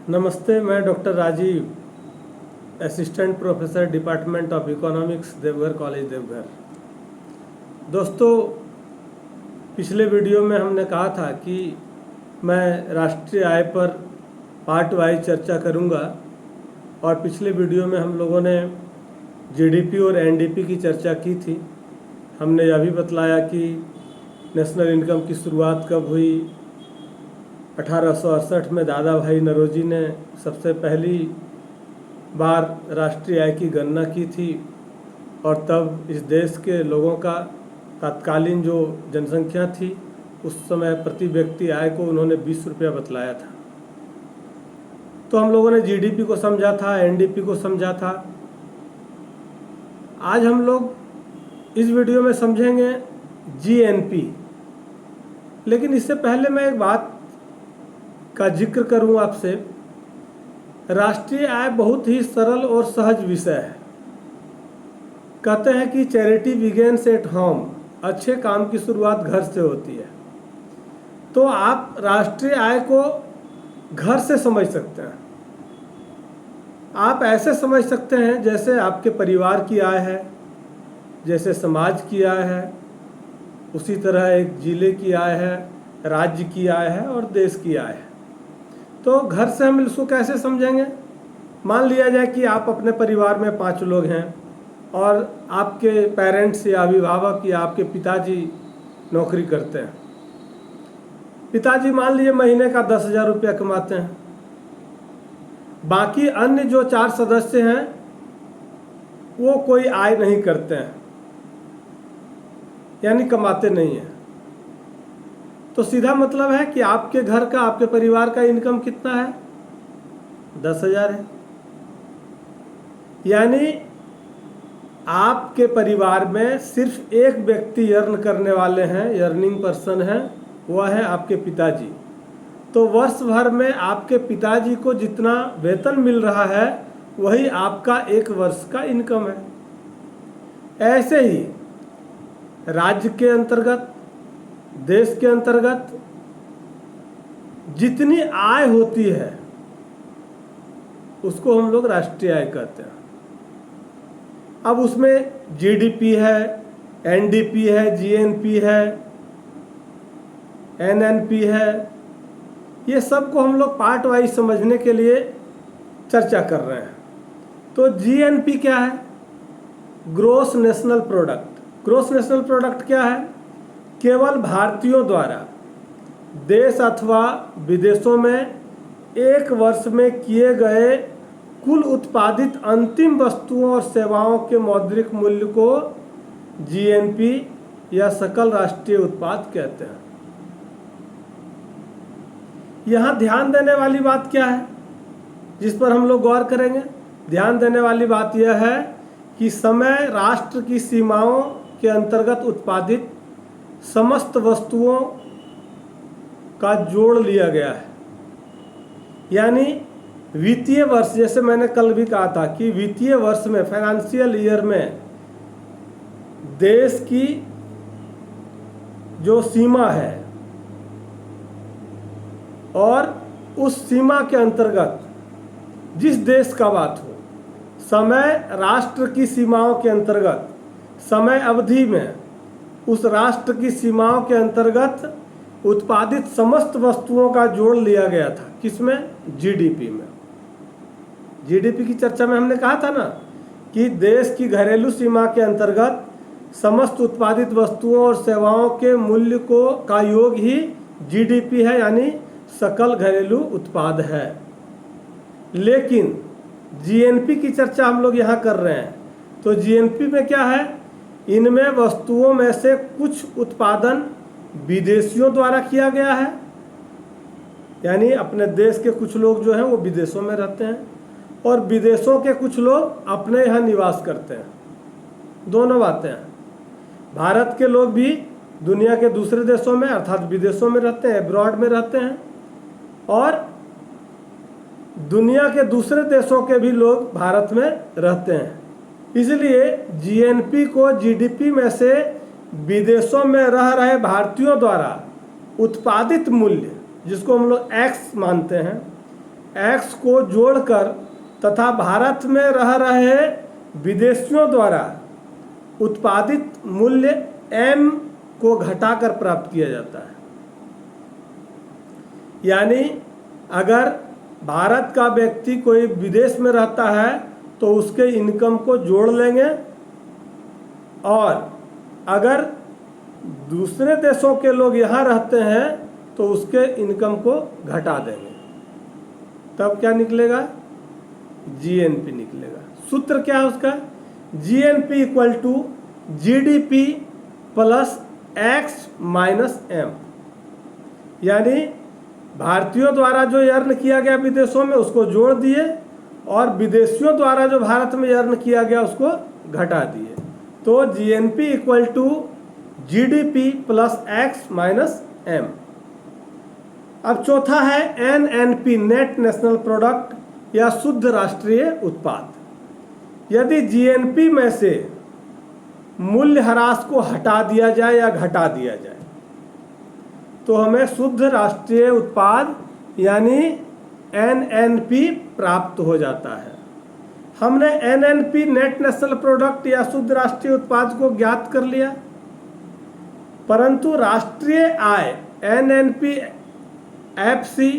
नमस्ते, मैं doctor Rajiv, assistant professor department of economics, Deoghar college, Deoghar. दोस्तों, पिछले वीडियो में हमने कहा था कि मैं राष्ट्रीय आय पर पार्ट वाइज चर्चा करूंगा और पिछले वीडियो में हम लोगों ने जीडीपी और एनडीपी की चर्चा की थी। हमने यह भी बतलाया कि नेशनल इनकम की शुरुआत कब हुई। 1868 में दादा भाई नौरोजी ने सबसे पहली बार राष्ट्रीय आय की गणना की थी और तब इस देश के लोगों का तत्कालीन जो जनसंख्या थी उस समय प्रति व्यक्ति आय को उन्होंने 20 रुपया बतलाया था। तो हम लोगों ने जीडीपी को समझा था, एनडीपी को समझा था। आज हम लोग इस वीडियो में समझेंगे जीएनपी। लेकिन इससे पहले मैं एक बात का जिक्र करूं आपसे। राष्ट्रीय आय बहुत ही सरल और सहज विषय है। कहते हैं कि चैरिटी बिगिंस एट होम, अच्छे काम की शुरुआत घर से होती है। तो आप राष्ट्रीय आय को घर से समझ सकते हैं। आप ऐसे समझ सकते हैं जैसे आपके परिवार की आय है, जैसे समाज की आय है, उसी तरह एक जिले की आय है, राज्य की आय है और देश की आय है। तो घर से हम इसको कैसे समझेंगे? मान लिया जाए कि आप अपने परिवार में 5 लोग हैं और आपके पेरेंट्स या अभिभावक या आपके पिताजी नौकरी करते हैं। पिताजी मान लीजिए महीने का 10,000 रुपया कमाते हैं। बाकी अन्य जो 4 सदस्य हैं वो कोई आय नहीं करते हैं, यानी कमाते नहीं हैं। तो सीधा मतलब है कि आपके घर का, आपके परिवार का इनकम कितना है? 10,000 है। यानी आपके परिवार में सिर्फ एक व्यक्ति अर्न करने वाले हैं, अर्निंग पर्सन है, वह है आपके पिताजी। तो वर्ष भर में आपके पिताजी को जितना वेतन मिल रहा है वही आपका एक वर्ष का इनकम है। ऐसे ही राज्य के अंतर्गत, देश के अंतर्गत जितनी आय होती है उसको हम लोग राष्ट्रीय आय कहते हैं। अब उसमें जीडीपी है, एनडीपी है, जीएनपी है, एनएनपी है, ये सब को हम लोग पार्ट वाइज समझने के लिए चर्चा कर रहे हैं। तो जीएनपी क्या है? Gross national product. Gross national product क्या है? केवल भारतीयों द्वारा देश अथवा विदेशों में एक वर्ष में किए गए कुल उत्पादित अंतिम वस्तुओं और सेवाओं के मौद्रिक मूल्य को जीएनपी या सकल राष्ट्रीय उत्पाद कहते हैं। यहाँ ध्यान देने वाली बात क्या है जिस पर हम लोग गौर करेंगे? ध्यान देने वाली बात यह है कि समय राष्ट्र की सीमाओं के अंतर्गत उत्पादित समस्त वस्तुओं का जोड़ लिया गया है। यानी वित्तीय वर्ष, जैसे मैंने कल भी कहा था कि वित्तीय वर्ष में, फाइनेंशियल ईयर में देश की जो सीमा है और उस सीमा के अंतर्गत जिस देश का बात हो, समय राष्ट्र की सीमाओं के अंतर्गत, समय अवधि में उस राष्ट्र की सीमाओं के अंतर्गत उत्पादित समस्त वस्तुओं का जोड़ लिया गया था। किसमें? जीडीपी में। जीडीपी की चर्चा में हमने कहा था ना कि देश की घरेलू सीमा के अंतर्गत समस्त उत्पादित वस्तुओं और सेवाओं के मूल्य का योग ही जीडीपी है, यानी सकल घरेलू उत्पाद है। लेकिन जीएनपी की चर्चा हम लोग यहाँ कर रहे हैं। तो जीएनपी में क्या है? इनमें वस्तुओं में से कुछ उत्पादन विदेशियों द्वारा किया गया है, यानी अपने देश के कुछ लोग जो हैं वो विदेशों में रहते हैं और विदेशों के कुछ लोग अपने यहाँ निवास करते हैं। दोनों बातें हैं। भारत के लोग भी दुनिया के दूसरे देशों में अर्थात विदेशों में रहते हैं, अब्रॉड में रहते हैं, और दुनिया के दूसरे देशों के भी लोग भारत में रहते हैं। इसलिए जीएनपी को जीडीपी में से विदेशों में रह रहे भारतीयों द्वारा उत्पादित मूल्य, जिसको हम लोग एक्स मानते हैं, एक्स को जोड़कर तथा भारत में रह रहे विदेशियों द्वारा उत्पादित मूल्य एम को घटाकर प्राप्त किया जाता है। यानी अगर भारत का व्यक्ति कोई विदेश में रहता है तो उसके इनकम को जोड़ लेंगे, और अगर दूसरे देशों के लोग यहाँ रहते हैं तो उसके इनकम को घटा देंगे, तब क्या निकलेगा? जीएनपी निकलेगा। सूत्र क्या है उसका? GNP equal to GDP plus X minus M. यानी भारतीयों द्वारा जो अर्न किया गया विदेशों में उसको जोड़ दिए, और विदेशियों द्वारा जो भारत में अर्न किया गया उसको घटा दिए। तो GNP equal to GDP plus X minus M. अब चौथा है एनएनपी, नेट नेशनल प्रोडक्ट या शुद्ध राष्ट्रीय उत्पाद। यदि जीएनपी में से मूल्यह्रास को हटा दिया जाए या घटा दिया जाए तो हमें शुद्ध राष्ट्रीय उत्पाद यानी एनएनपी प्राप्त हो जाता है। हमने एनएनपी, नेट नेशनल प्रोडक्ट या शुद्ध राष्ट्रीय उत्पाद को ज्ञात कर लिया, परंतु राष्ट्रीय आय एनएनपी एफसी,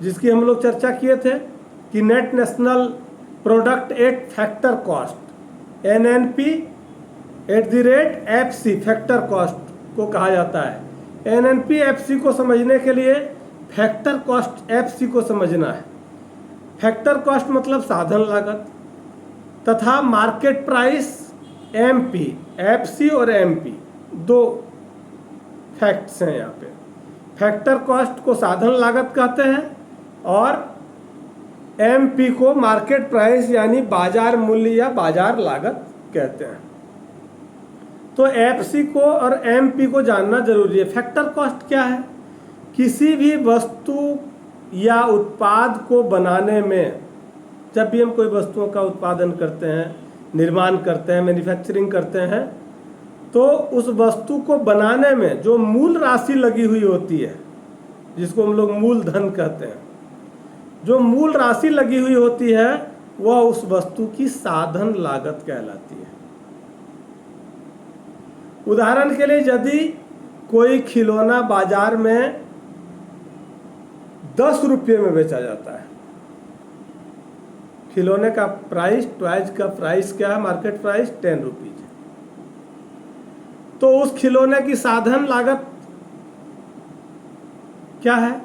जिसकी हम लोग चर्चा किए थे कि net national product at factor cost, NNP at the rate FC factor cost को कहा जाता है। एनएनपी एफसी को समझने के लिए फैक्टर कॉस्ट एफसी को समझना है। फैक्टर कॉस्ट मतलब साधन लागत, तथा मार्केट प्राइस एमपी, एफसी और एमपी दो फैक्ट्स हैं यहाँ पे। फैक्टर कॉस्ट को साधन लागत कहते हैं और एमपी को मार्केट प्राइस यानी बाजार मूल्य या बाजार लागत कहते हैं। तो एफसी को और एमपी को जानना जरूरी है। फैक्टर कॉस्ट क्या है? किसी भी वस्तु या उत्पाद को बनाने में, जब भी हम कोई वस्तुओं का उत्पादन करते हैं, निर्माण करते हैं, मैन्युफैक्चरिंग करते हैं, तो उस वस्तु को बनाने में जो मूल राशि लगी हुई होती है, जिसको हम लोग मूलधन कहते हैं, जो मूल राशि लगी हुई होती है वह उस वस्तु की साधन लागत कहलाती है। उदाहरण के लिए यदि कोई खिलौना बाजार में 10 रुपये में बेचा जाता है, खिलौने का प्राइस, टॉयज का प्राइस क्या है? मार्केट प्राइस 10 रुपीज है। तो उस खिलौने की साधन लागत क्या है?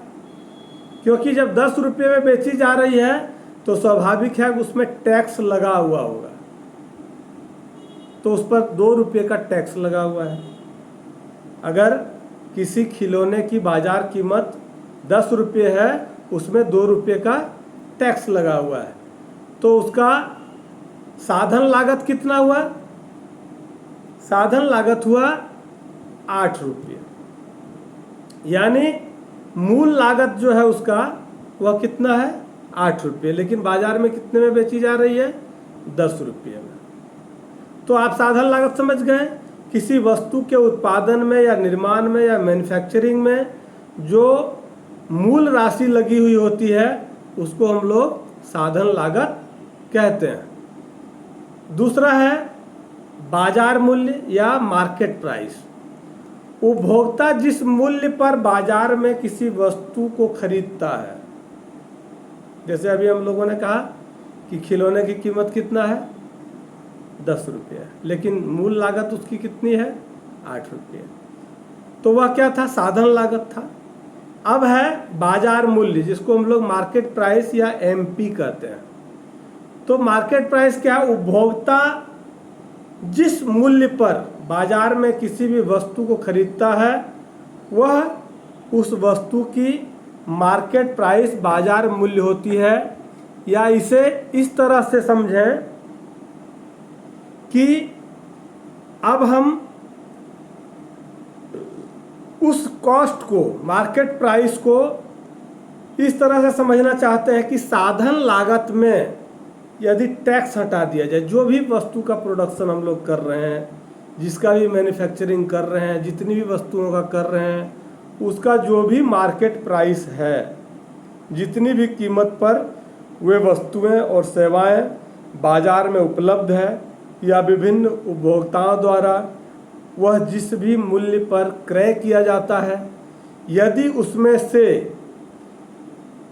क्योंकि जब 10 रुपये में बेची जा रही है तो स्वाभाविक है उसमें टैक्स लगा हुआ होगा, तो उस पर 2 रुपये का टैक्स लगा हुआ है। अगर किसी खिलौने की बाजार कीमत 10 रुपये है, उसमें 2 रुपये का टैक्स लगा हुआ है, तो उसका साधन लागत कितना हुआ? साधन लागत हुआ 8 रुपये। यानी मूल लागत जो है उसका वह कितना है? 8 रुपये, लेकिन बाजार में कितने में बेची जा रही है? 10 रुपये में। तो आप साधन लागत समझ गए। किसी वस्तु के उत्पादन में या निर्माण में या मैन्युफैक्चरिंग में जो मूल राशि लगी हुई होती है उसको हम लोग साधन लागत कहते हैं। दूसरा है बाजार मूल्य या मार्केट प्राइस। उपभोक्ता जिस मूल्य पर बाजार में किसी वस्तु को खरीदता है, जैसे अभी हम लोगों ने कहा कि खिलौने की कीमत कितना है? 10 रुपये, लेकिन मूल लागत उसकी कितनी है? 8 रुपये। तो वह क्या था? साधन लागत था। अब है बाजार मूल्य, जिसको हम लोग मार्केट प्राइस या एमपी कहते हैं। तो मार्केट प्राइस क्या है? उपभोक्ता जिस मूल्य पर बाजार में किसी भी वस्तु को खरीदता है वह उस वस्तु की मार्केट प्राइस, बाजार मूल्य होती है। या इसे इस तरह से समझें कि अब हम उस कॉस्ट को, मार्केट प्राइस को इस तरह से समझना चाहते हैं कि साधन लागत में यदि टैक्स हटा दिया जाए, जो भी वस्तु का प्रोडक्शन हम लोग कर रहे हैं, जिसका भी मैन्युफैक्चरिंग कर रहे हैं, जितनी भी वस्तुओं का कर रहे हैं, उसका जो भी मार्केट प्राइस है, जितनी भी कीमत पर वे वस्तुएं और सेवाएं बाजार में उपलब्ध है या विभिन्न उपभोक्ताओं द्वारा वह जिस भी मूल्य पर क्रय किया जाता है, यदि उसमें से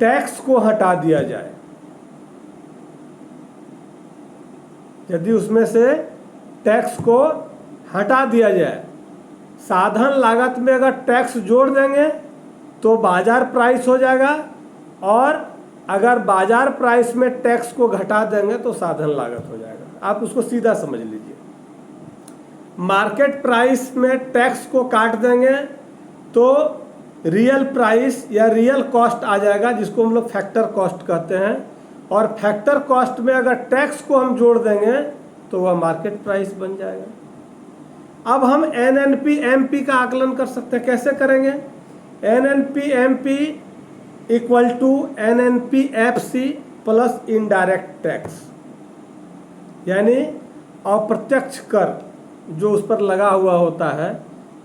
टैक्स को हटा दिया जाए, यदि उसमें से टैक्स को हटा दिया जाए, साधन लागत में अगर टैक्स जोड़ देंगे तो बाजार प्राइस हो जाएगा, और अगर बाजार प्राइस में टैक्स को घटा देंगे तो साधन लागत हो जाएगा। आप उसको सीधा समझ लीजिए। मार्केट प्राइस में टैक्स को काट देंगे तो रियल प्राइस या रियल कॉस्ट आ जाएगा, जिसको हम लोग फैक्टर कॉस्ट कहते हैं, और फैक्टर कॉस्ट में अगर टैक्स को हम जोड़ देंगे तो वह मार्केट प्राइस बन जाएगा। अब हम NNP-MP का आकलन कर सकते हैं। कैसे करेंगे? NNP-MP equal to NNP-FC plus indirect tax, यानी अप्रत्यक्ष कर जो उस पर लगा हुआ होता है,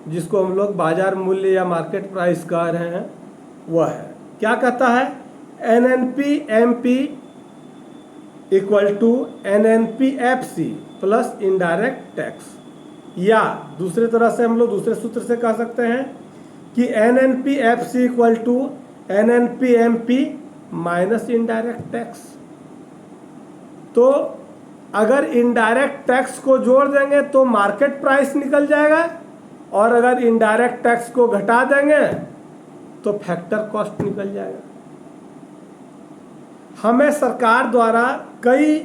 जिसको हम लोग बाजार मूल्य या मार्केट प्राइस कह रहे हैं, वह है। क्या कहता है? NNP-MP equal to NNP-FC plus indirect tax, या दूसरे तरह से हम लोग दूसरे सूत्र से कह सकते हैं कि NNP-FC equal to NNP-MP minus indirect tax. तो अगर इनडायरेक्ट टैक्स को जोड़ देंगे तो मार्केट प्राइस निकल जाएगा, और अगर इनडायरेक्ट टैक्स को घटा देंगे तो फैक्टर कॉस्ट निकल जाएगा। हमें सरकार द्वारा कई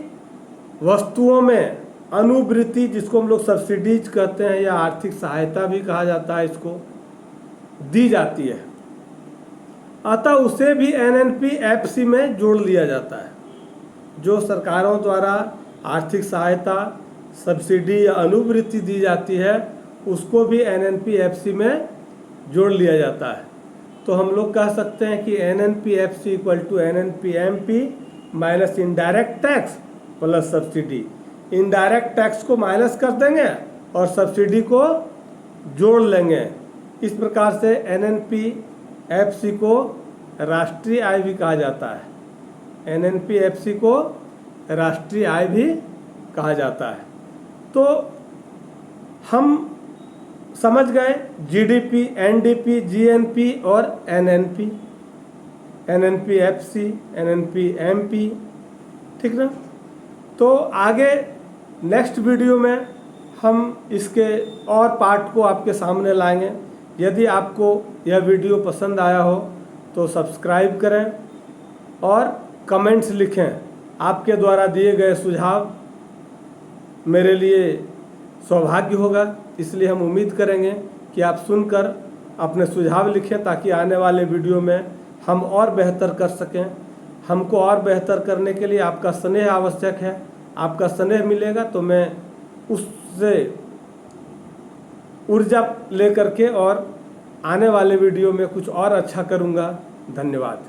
वस्तुओं में अनुवृत्ति, जिसको हम लोग सब्सिडीज कहते हैं या आर्थिक सहायता भी कहा जाता है, इसको दी जाती है, अतः उसे भी NNP-FC में जोड़ लिया जाता है। जो सरकारों द्वारा आर्थिक सहायता, सब्सिडी या अनुवृत्ति दी जाती है, उसको भी NNP-FC में जोड़ लिया जाता है। तो हम लोग कह सकते हैं कि NNP-FC equal to NNP-MP minus indirect tax plus subsidy. Indirect tax को माइनस कर देंगे और सब्सिडी को जोड़ लेंगे। इस प्रकार से NNP-FC को राष्ट्रीय आय भी कहा जाता है। NNP-FC को राष्ट्रीय आय भी कहा जाता है। तो हम समझ गए GDP, NDP, GNP और NNP, NNP-FC, NNP-MP, ठीक ना। तो आगे नेक्स्ट वीडियो में हम इसके और पार्ट को आपके सामने लाएंगे। यदि आपको यह वीडियो पसंद आया हो तो सब्सक्राइब करें और कमेंट्स लिखें। आपके द्वारा दिए गए सुझाव मेरे लिए सौभाग्य होगा, इसलिए हम उम्मीद करेंगे कि आप सुनकर अपने सुझाव लिखें, ताकि आने वाले वीडियो में हम और बेहतर कर सकें। हमको और बेहतर करने के लिए आपका स्नेह आवश्यक है। आपका स्नेह मिलेगा तो मैं उससे ऊर्जा लेकर के और आने वाले वीडियो में कुछ और अच्छा करूँगा। धन्यवाद।